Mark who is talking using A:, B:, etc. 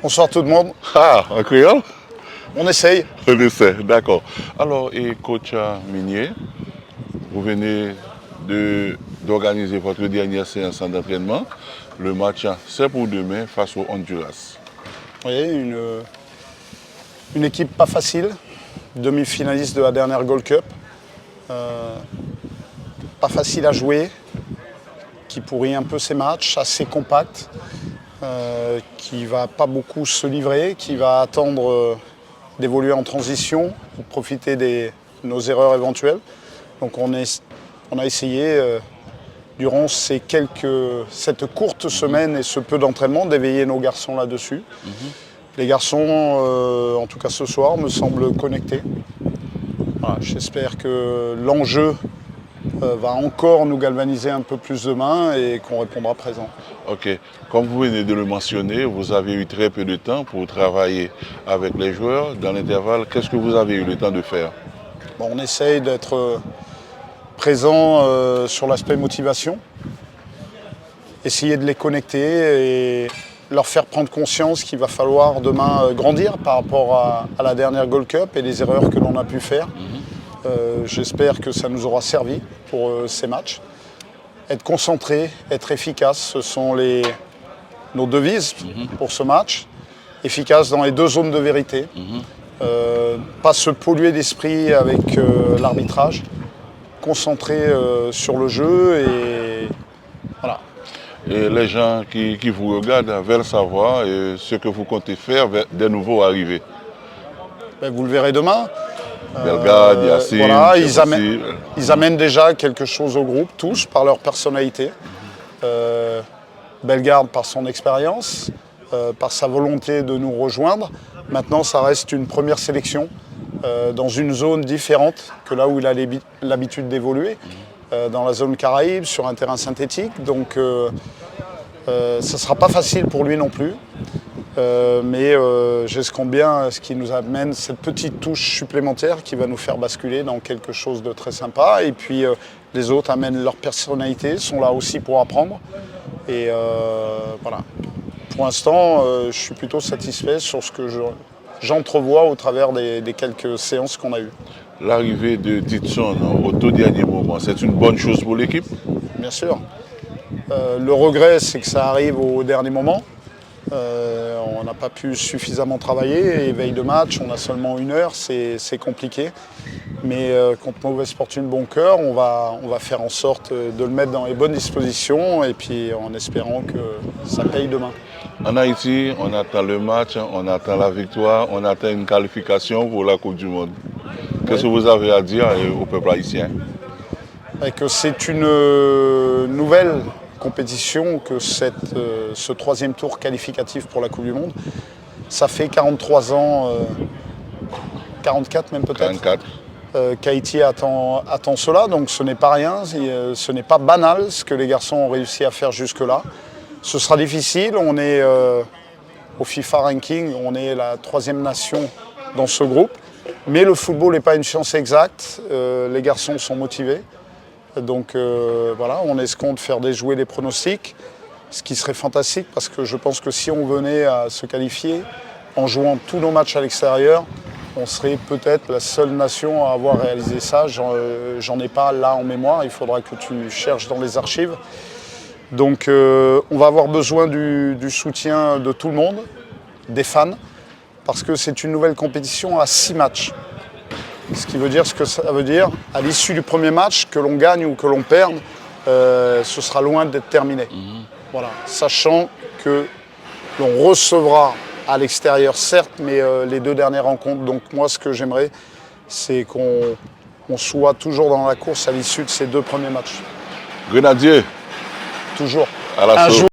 A: Bonsoir tout le monde.
B: Ah, en créole?
A: On essaye.
B: On essaie, d'accord. Alors, et coach Minier, vous venez d'organiser votre dernière séance d'entraînement. Le match, c'est pour demain face au Honduras.
A: Oui, une équipe pas facile, demi-finaliste de la dernière Gold Cup. Pas facile à jouer, qui pourrit un peu ses matchs, assez compact, qui va pas beaucoup se livrer, qui va attendre d'évoluer en transition pour profiter de nos erreurs éventuelles. Donc on a essayé, durant cette courte semaine et ce peu d'entraînement, d'éveiller nos garçons là-dessus. Les garçons, en tout cas ce soir, me semblent connectés. Voilà, j'espère que l'enjeu va encore nous galvaniser un peu plus demain et qu'on répondra présent.
B: Ok, comme vous venez de le mentionner, vous avez eu très peu de temps pour travailler avec les joueurs. Dans l'intervalle, qu'est-ce que vous avez eu le temps de faire?
A: Bon, on essaye d'être présent sur l'aspect motivation, essayer de les connecter et leur faire prendre conscience qu'il va falloir demain grandir par rapport à la dernière Gold Cup et les erreurs que l'on a pu faire. J'espère que ça nous aura servi pour ces matchs. Être concentré, être efficace, ce sont nos devises pour ce match. Efficace dans les deux zones de vérité. Pas se polluer d'esprit avec l'arbitrage. Concentré sur le jeu et voilà.
B: Et les gens qui vous regardent veulent savoir ce que vous comptez faire des nouveaux arrivés.
A: Ben, vous le verrez demain.
B: Bellegarde, Yacine,
A: voilà, ils amènent déjà quelque chose au groupe, tous, par leur personnalité. Bellegarde par son expérience, par sa volonté de nous rejoindre. Maintenant, ça reste une première sélection dans une zone différente que là où il a l'habitude d'évoluer, dans la zone Caraïbe, sur un terrain synthétique. Donc, ça ne sera pas facile pour lui non plus. Mais j'escompte bien ce qui nous amène cette petite touche supplémentaire qui va nous faire basculer dans quelque chose de très sympa. Et puis les autres amènent leur personnalité, sont là aussi pour apprendre. Et voilà. Pour l'instant, je suis plutôt satisfait sur ce que j'entrevois au travers des quelques séances qu'on a eues.
B: L'arrivée de Ditson au tout dernier moment, c'est une bonne chose pour l'équipe?
A: Bien sûr. Le regret, c'est que ça arrive au dernier moment. On n'a pas pu suffisamment travailler et veille de match, on a seulement 1 heure, c'est compliqué. Mais contre mauvaise fortune, bon cœur, on va faire en sorte de le mettre dans les bonnes dispositions et puis en espérant que ça paye demain.
B: En Haïti, on attend le match, on attend la victoire, on attend une qualification pour la Coupe du Monde. Qu'est-ce que vous avez à dire au peuple haïtien? Que
A: c'est une nouvelle compétition que ce 3e tour qualificatif pour la Coupe du Monde. Ça fait 43 ans, 44 même peut-être, qu'Haïti attend cela, donc ce n'est pas rien, ce n'est pas banal ce que les garçons ont réussi à faire jusque-là. Ce sera difficile, on est au FIFA Ranking, on est la 3e nation dans ce groupe, mais le football n'est pas une science exacte, les garçons sont motivés. Donc voilà, on escompte faire déjouer les pronostics, ce qui serait fantastique parce que je pense que si on venait à se qualifier en jouant tous nos matchs à l'extérieur, on serait peut-être la seule nation à avoir réalisé ça. J'en ai pas là en mémoire, il faudra que tu cherches dans les archives. Donc on va avoir besoin du soutien de tout le monde, des fans, parce que c'est une nouvelle compétition à 6 matchs. Ce qui veut dire ce que ça veut dire, à l'issue du premier match, que l'on gagne ou que l'on perde, ce sera loin d'être terminé. Voilà. Sachant que l'on recevra à l'extérieur, certes, mais les 2 dernières rencontres. Donc moi, ce que j'aimerais, c'est qu'on soit toujours dans la course à l'issue de ces 2 premiers matchs.
B: Grenadier.
A: Toujours.
B: À la